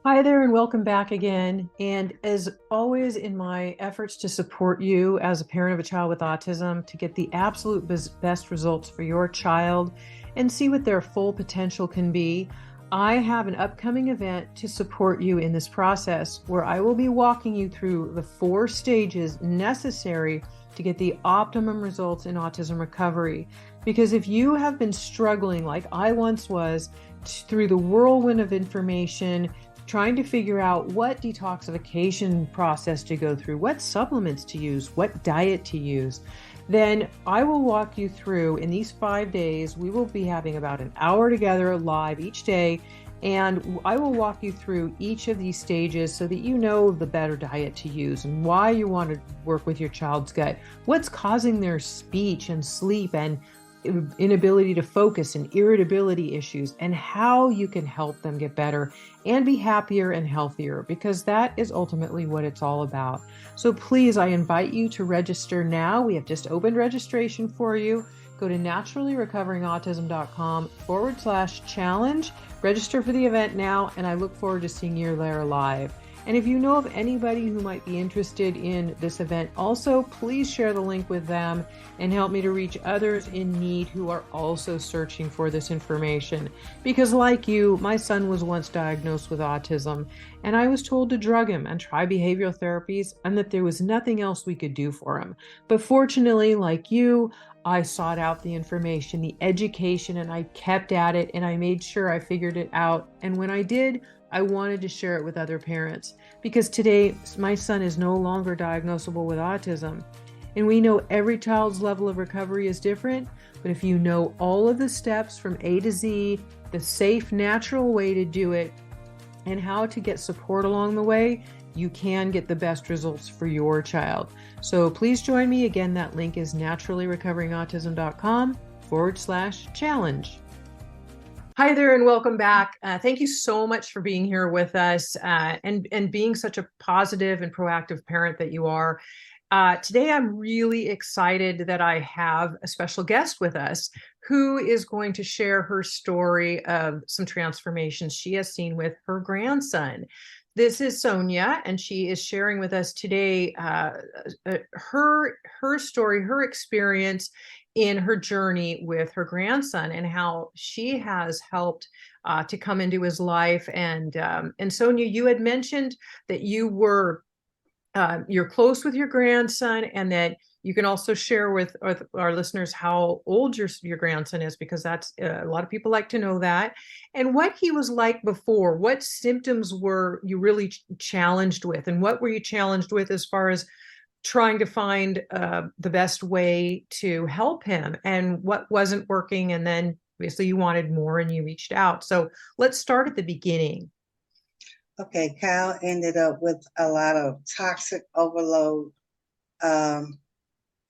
Hi there, and welcome back again. And as always, in my efforts to support you as a parent of a child with autism to get the absolute best results for your child and see what their full potential can be, I have an upcoming event to support you in this process where I will be walking you through the 4 stages necessary to get the optimum results in autism recovery. Because if you have been struggling like I once was through the whirlwind of information, trying to figure out what detoxification process to go through, what supplements to use, what diet to use, then I will walk you through in these 5 days. We will be having about an hour together live each day. And I will walk you through each of these stages so that you know the better diet to use and why you want to work with your child's gut, what's causing their speech and sleep and inability to focus and irritability issues, and how you can help them get better and be happier and healthier, because that is ultimately what it's all about. So please, I invite you to register now. We have just opened registration for you. Go to naturallyrecoveringautism.com/challenge, register for the event now, and I look forward to seeing you there live. And if you know of anybody who might be interested in this event also, please share the link with them and help me to reach others in need who are also searching for this information. Because like you, my son was once diagnosed with autism, and I was told to drug him and try behavioral therapies and that there was nothing else we could do for him. But fortunately, like you, I sought out the information, the education, and I kept at it, and I made sure I figured it out. And when I did, I wanted to share it with other parents, because today my son is no longer diagnosable with autism. And we know every child's level of recovery is different, but if you know all of the steps from A to Z, the safe, natural way to do it, and how to get support along the way, you can get the best results for your child. So please join me. Again, that link is naturallyrecoveringautism.com/challenge. Hi there, and welcome back. Thank you so much for being here with us, and being such a positive and proactive parent that you are. Today, I'm really excited that I have a special guest with us who is going to share her story of some transformations she has seen with her grandson. This is Sonia, and she is sharing with us today her story, her experience in her journey with her grandson, and how she has helped to come into his life. And Sonia, you had mentioned that you're close with your grandson, and that you can also share with our listeners how old your grandson is, because that's a lot of people like to know that, and what he was like before. What symptoms were you really challenged with, and what were you challenged with as far as trying to find the best way to help him, and what wasn't working? And then obviously you wanted more and you reached out. So let's start at the beginning. Okay, Kyle ended up with a lot of toxic overload. I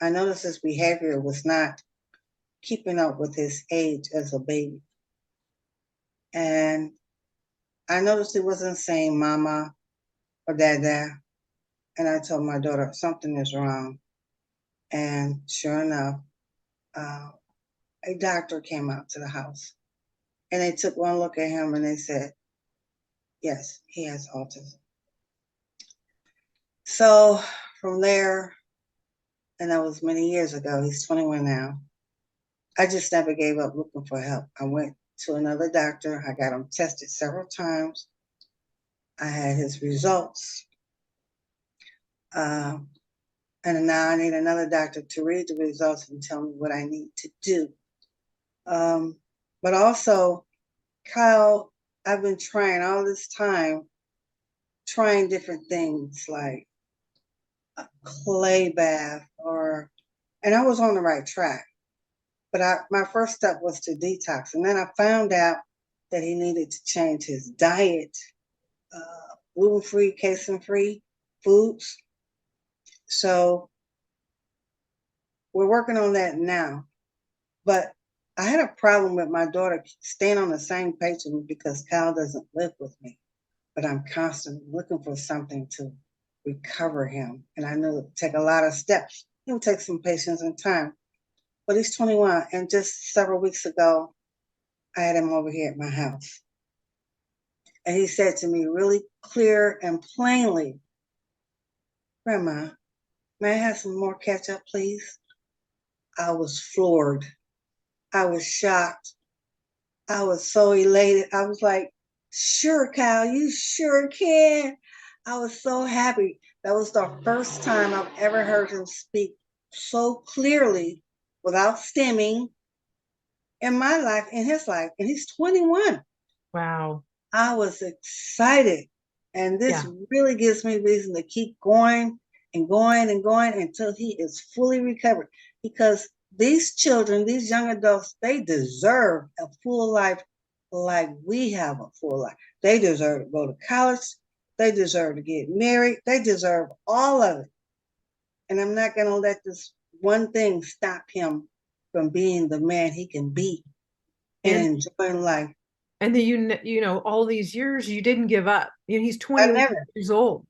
noticed his behavior was not keeping up with his age as a baby. And I noticed he wasn't saying mama or dada. And I told my daughter, something is wrong. And sure enough, a doctor came out to the house. And they took one look at him and they said, yes, he has autism. So from there, and that was many years ago, he's 21 now, I just never gave up looking for help. I went to another doctor. I got him tested several times. I had his results. And now I need another doctor to read the results and tell me what I need to do. But also, Kyle, I've been trying all this time, trying different things like a clay bath, and I was on the right track. But my first step was to detox. And then I found out that he needed to change his diet, gluten-free, casein-free foods. So we're working on that now. But I had a problem with my daughter staying on the same page with me because Kyle doesn't live with me. But I'm constantly looking for something to recover him. And I knew it would take a lot of steps. It would take some patience and time. But he's 21, and just several weeks ago, I had him over here at my house. And he said to me really clear and plainly, Grandma, may I have some more ketchup, please? I was floored. I was shocked. I was so elated. I was like, sure, Kyle, you sure can. I was so happy. That was the first time I've ever heard him speak so clearly without stimming in my life, in his life. And he's 21. Wow. I was excited. And this Yeah. really gives me reason to keep going and going and going until he is fully recovered. Because these children, these young adults, they deserve a full life like we have a full life. They deserve to go to college. They deserve to get married. They deserve all of it. And I'm not going to let this one thing stop him from being the man he can be And and enjoying life. and then you know all these years you didn't give up. You know, he's I 21 never. years old.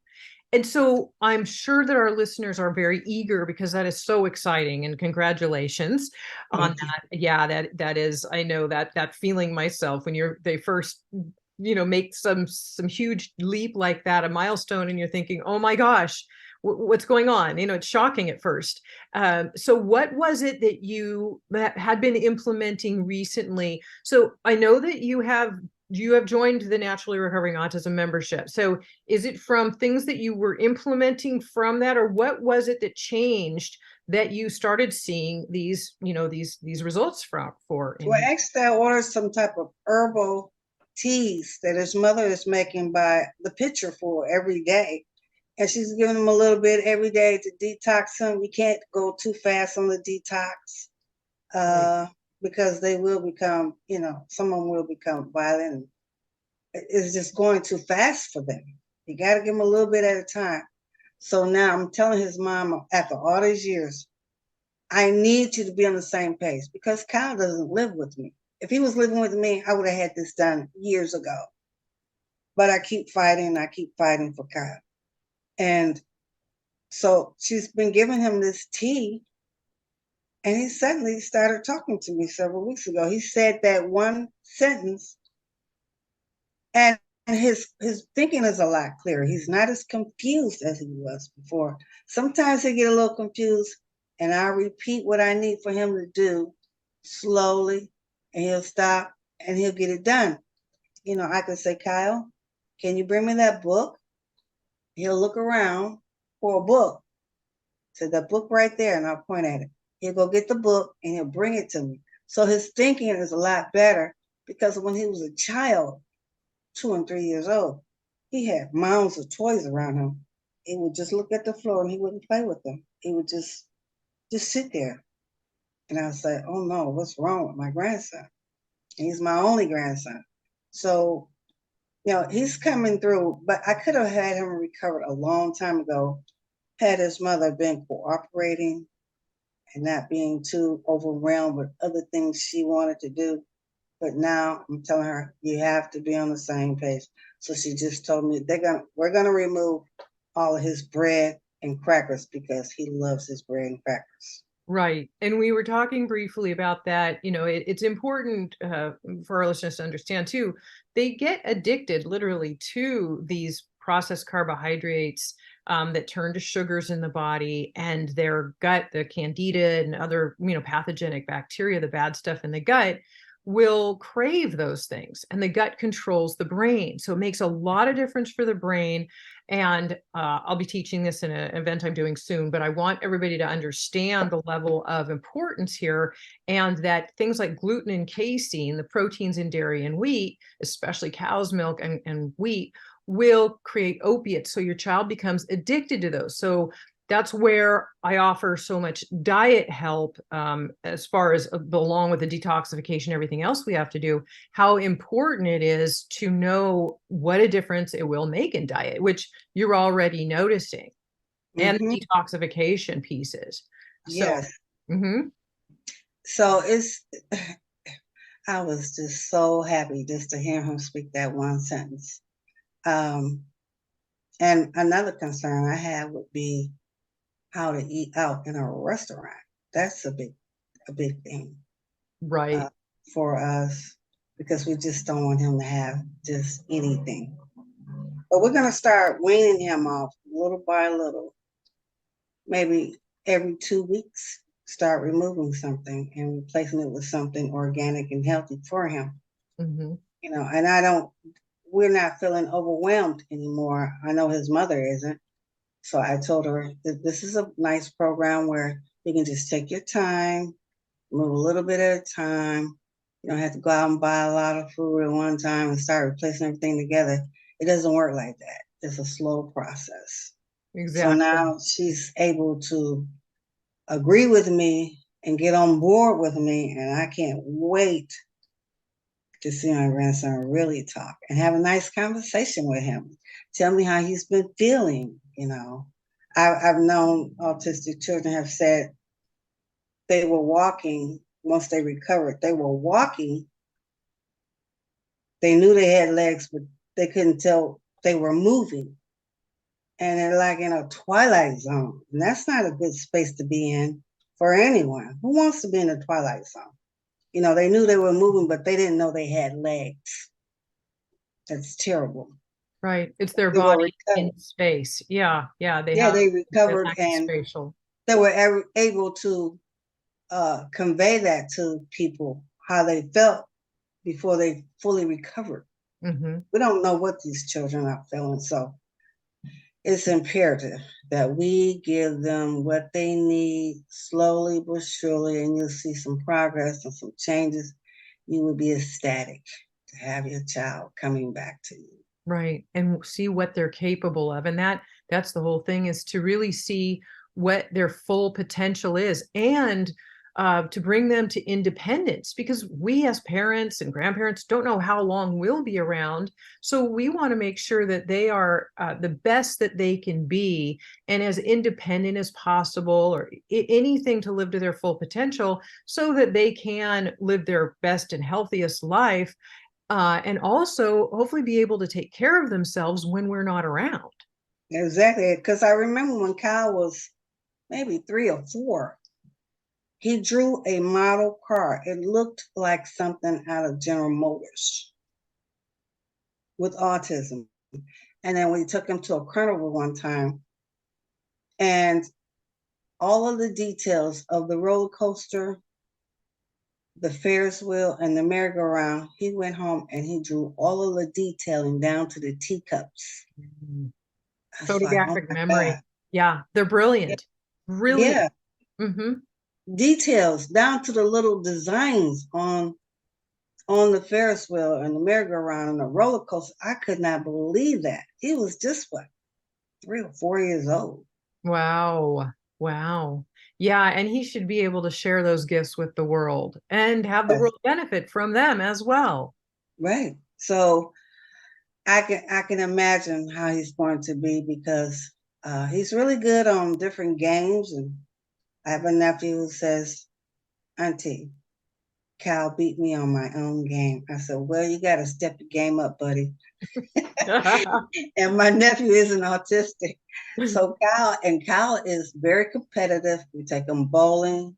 And so I'm sure that our listeners are very eager because that is so exciting, and congratulations on Thank you. that. Yeah, that is, I know that feeling myself when they first, make some huge leap like that, a milestone, and you're thinking, oh my gosh, what's going on? It's shocking at first. So what was it that you had been implementing recently? So I know that you have joined the Naturally Recovering Autism membership. So is it from things that you were implementing from that, or what was it that changed that you started seeing these results for in Well, him? actually, I ordered some type of herbal teas that his mother is making by the pitcher for every day. And she's giving him a little bit every day to detox him. You can't go too fast on the detox Right. uh, because they will become, some of them will become violent. It's just going too fast for them. You got to give them a little bit at a time. So now I'm telling his mom, after all these years, I need you to be on the same page because Kyle doesn't live with me. If he was living with me, I would have had this done years ago. But I keep fighting. I keep fighting for Kyle. And so she's been giving him this tea. And he suddenly started talking to me several weeks ago. He said that one sentence, and his thinking is a lot clearer. He's not as confused as he was before. Sometimes he get a little confused, and I repeat what I need for him to do slowly, and he'll stop and he'll get it done. I could say, Kyle, can you bring me that book? He'll look around for a book. So the book right there, and I'll point at it. He'll go get the book and he'll bring it to me. So his thinking is a lot better because when he was a child, 2 and 3 years old, he had mounds of toys around him. He would just look at the floor and he wouldn't play with them. He would just sit there. And I would say, oh no, what's wrong with my grandson? And he's my only grandson. So, he's coming through, but I could have had him recovered a long time ago had his mother been cooperating and not being too overwhelmed with other things she wanted to do. But now I'm telling her, you have to be on the same page. So she just told me we're gonna remove all of his bread and crackers because he loves his bread and crackers. Right. And we were talking briefly about that. It's important for our listeners to understand too. They get addicted literally to these processed carbohydrates that turn to sugars in the body, and their gut, the candida and other, pathogenic bacteria, the bad stuff in the gut, will crave those things. And the gut controls the brain. So it makes a lot of difference for the brain. And I'll be teaching this in an event I'm doing soon, but I want everybody to understand the level of importance here, and that things like gluten and casein, the proteins in dairy and wheat, especially cow's milk and wheat, will create opiates. So your child becomes addicted to those. So that's where I offer so much diet help, as far as along with the detoxification, everything else we have to do, how important it is to know what a difference it will make in diet, which you're already noticing, and Mm-hmm. the detoxification pieces. So, Yes. mm-hmm. So I was just so happy just to hear him speak that one sentence. Um, and another concern I have would be how to eat out in a restaurant. That's a big thing uh, Right. for us because we just don't want him to have just anything. But we're going to start weaning him off little by little. Maybe every 2 weeks, start removing something and replacing it with something organic and healthy for him. Mm-hmm. And we're not feeling overwhelmed anymore. I know his mother isn't. So I told her that this is a nice program where you can just take your time, move a little bit at a time. You don't have to go out and buy a lot of food at one time and start replacing everything together. It doesn't work like that. It's a slow process. So Exactly. now she's able to agree with me and get on board with me, and I can't wait to see my grandson really talk and have a nice conversation with him. Tell me how he's been feeling. I've known autistic children have said they were walking once they recovered. They were walking. They knew they had legs, but they couldn't tell they were moving. And they're like in a twilight zone. And that's not a good space to be in for anyone. Who wants to be in a twilight zone? They knew they were moving, but they didn't know they had legs. That's terrible. Right. It's their They were body recovered. in space. Yeah. Yeah. They Yeah, have they they recovered, lack the and spatial. they were able to convey that to people, how they felt before they fully recovered. Mm-hmm. We don't know what these children are feeling, so it's imperative that we give them what they need slowly but surely, and you'll see some progress and some changes. You will be ecstatic to have your child coming back to you. Right. And see what they're capable of. And that's the whole thing, is to really see what their full potential is, and to bring them to independence, because we as parents and grandparents don't know how long we'll be around. So we want to make sure that they are the best that they can be, and as independent as possible, or anything to live to their full potential, so that they can live their best and healthiest life, and also hopefully be able to take care of themselves when we're not around. Exactly, because I remember when Kyle was maybe 3 or 4, he drew a model car. It looked like something out of General Motors with autism. And then we took him to a carnival one time, and all of the details of the roller coaster, the Ferris wheel, and the merry-go-round, he went home and he drew all of the detailing down to the teacups. Mhm. I was like, oh Photographic my God. memory. Yeah, they're brilliant. Brilliant. Yeah, Hmm. details down to the little designs on the Ferris wheel and the merry-go-round and the roller coaster. I could not believe that. He was just, what, 3 or 4 years old. Wow. Wow. Yeah, and he should be able to share those gifts with the world and have the Yes, world benefit from them as well. right. So I can imagine how he's going to be, because he's really good on different games. And I have a nephew who says, Auntie, Cal beat me on my own game. I said, well, you got to step your game up, buddy. And my nephew isn't autistic. So Kyle is very competitive. We take him bowling.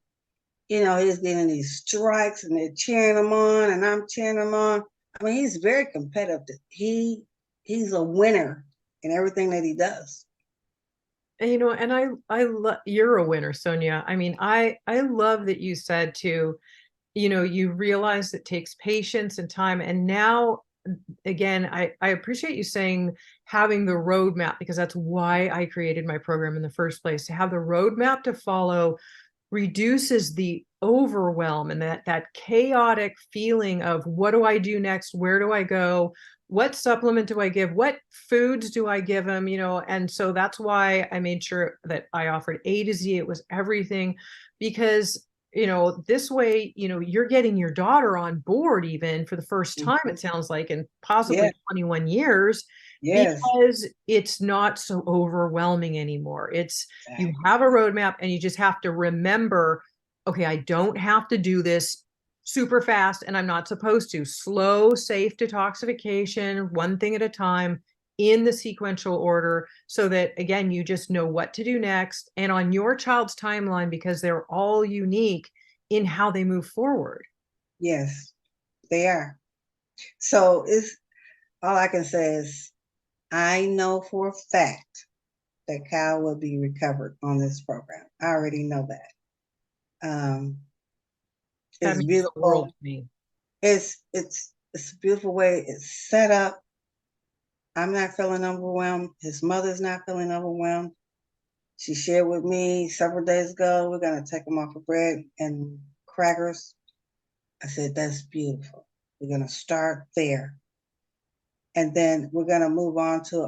He's getting these strikes and they're cheering him on and I'm cheering him on. I mean, he's very competitive. He's a winner in everything that he does. And I love, you're a winner, Sonia. I mean, I love that you said to, you realize it takes patience and time. And now, again, I appreciate you saying having the roadmap, because that's why I created my program in the first place. To have the roadmap to follow reduces the overwhelm and that chaotic feeling of, what do I do next? Where do I go? What supplement do I give? What foods do I give them? And so that's why I made sure that I offered A to Z. It was everything, because this way, you're getting your daughter on board, even for the first time, Mhm. it sounds like, in Yeah, possibly 21 years, yes, because it's not so overwhelming anymore. You exactly. have a roadmap, and you just have to remember, okay, I don't have to do this super fast, and I'm not supposed to. Slow, safe detoxification, one thing at a time, in the sequential order, so that, again, you just know what to do next, and on your child's timeline, because they're all unique in how they move forward. Yes, they are. So it's all I can say is I know for a fact that Kyle will be recovered on this program. I already know that. That It's means the world beautiful. to me. It's a beautiful way it's set up. I'm not feeling overwhelmed. His mother's not feeling overwhelmed. She shared with me several days ago, we're gonna take him off of bread and crackers. I said, that's beautiful. We're gonna start there. And then we're gonna move on to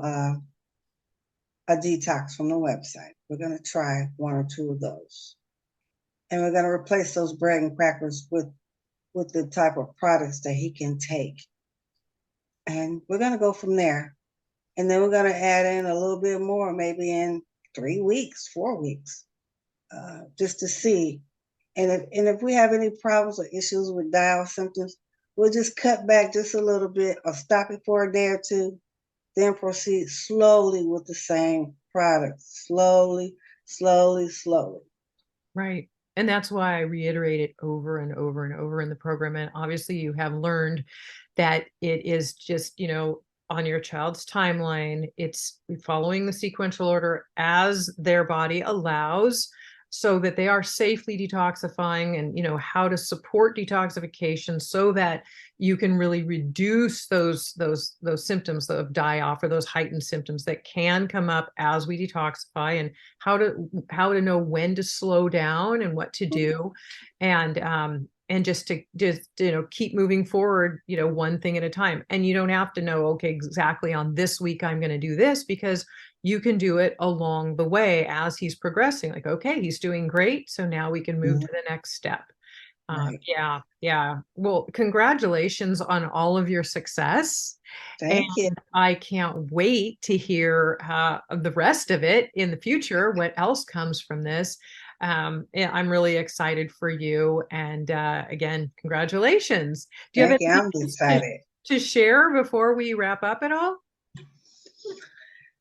a detox from the website. We're gonna try one or two of those. And we're gonna replace those bread and crackers with the type of products that he can take. And we're gonna go from there. And then we're gonna add in a little bit more, maybe in 3 weeks, 4 weeks, just to see. And if we have any problems or issues with dial symptoms, we'll just cut back just a little bit or stop it for a day or two, then proceed slowly with the same product. Slowly, slowly, slowly. Right. And that's why I reiterate it over and over and over in the program. And obviously, you have learned that it is just, on your child's timeline, it's following the sequential order as their body allows, so that they are safely detoxifying, and how to support detoxification so that you can really reduce those symptoms of die-off, or those heightened symptoms that can come up as we detoxify, and how to know when to slow down and what to do, and just keep moving forward, one thing at a time. And you don't have to know, okay, exactly on this week I'm going to do this, because you can do it along the way as he's progressing. Like, okay, he's doing great, so now we can move to the next step. Right. Yeah. Well, congratulations on all of your success. And Thank you. I can't wait to hear the rest of it in the future, what else comes from this. I'm really excited for you. And again, congratulations. Do you have Thank you. anything I'm else excited. to share before we wrap up at all?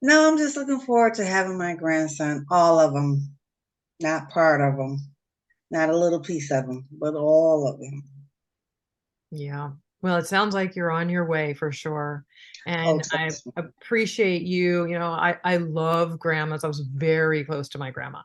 No, I'm just looking forward to having my grandson, all of them, not part of them, not a little piece of them, but all of them. Yeah. Well, it sounds like you're on your way for sure. Oh, And I trust me. appreciate you. I love grandmas. I was very close to my grandma.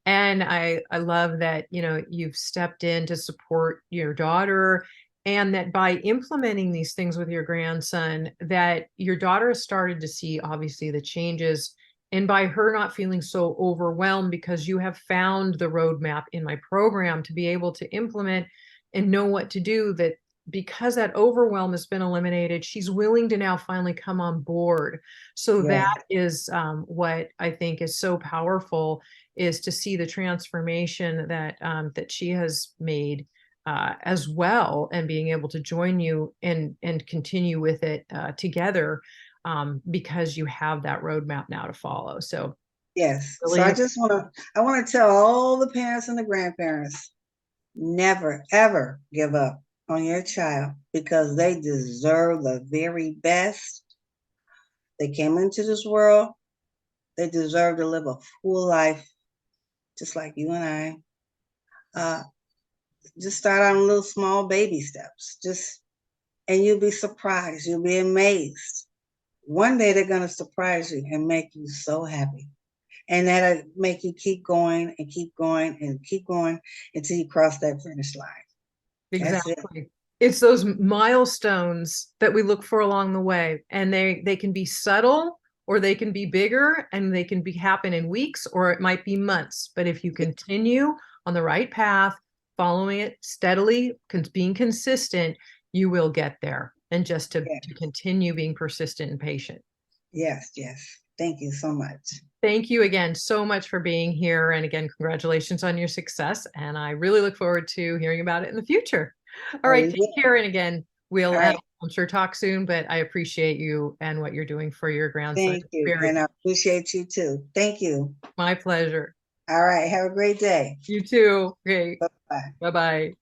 And I love that, you've stepped in to support your daughter, and that by implementing these things with your grandson, that your daughter has started to see obviously the changes. And by her not feeling so overwhelmed, because you have found the roadmap in my program to be able to implement and know what to do, that because that overwhelm has been eliminated, she's willing to now finally come on board. So Yes, that is what I think is so powerful, is to see the transformation that she has made as well, and being able to join you and continue with it together, because you have that roadmap now to follow. So yes. So really, I want to tell all the parents and the grandparents, never, ever give up on your child because they deserve the very best. They came into this world. They deserve to live a full life, just like you and I. Uh, just start on little small baby steps. And you'll be surprised. You'll be amazed. One day they're going to surprise you and make you so happy. And that'll make you keep going and keep going and keep going until you cross that finish line. That's it. exactly. It's those milestones that we look for along the way, and they can be subtle, or they can be bigger, and they can be happen in weeks, or it might be months. But if you continue on the right path, following it steadily, being consistent, you will get there. And just Yes, to continue being persistent and patient. yes, yes. Thank you so much. Thank you again so much for being here. And again, congratulations on your success. And I really look forward to hearing about it in the future. All Oh, right, we take will. care. And again, we'll, All right. I'm sure, talk soon, but I appreciate you and what you're doing for your grandson. Thank you. Very, And I appreciate you too. Thank you. my pleasure. All right. Have a great day. You too. Great. Bye bye. Bye-bye.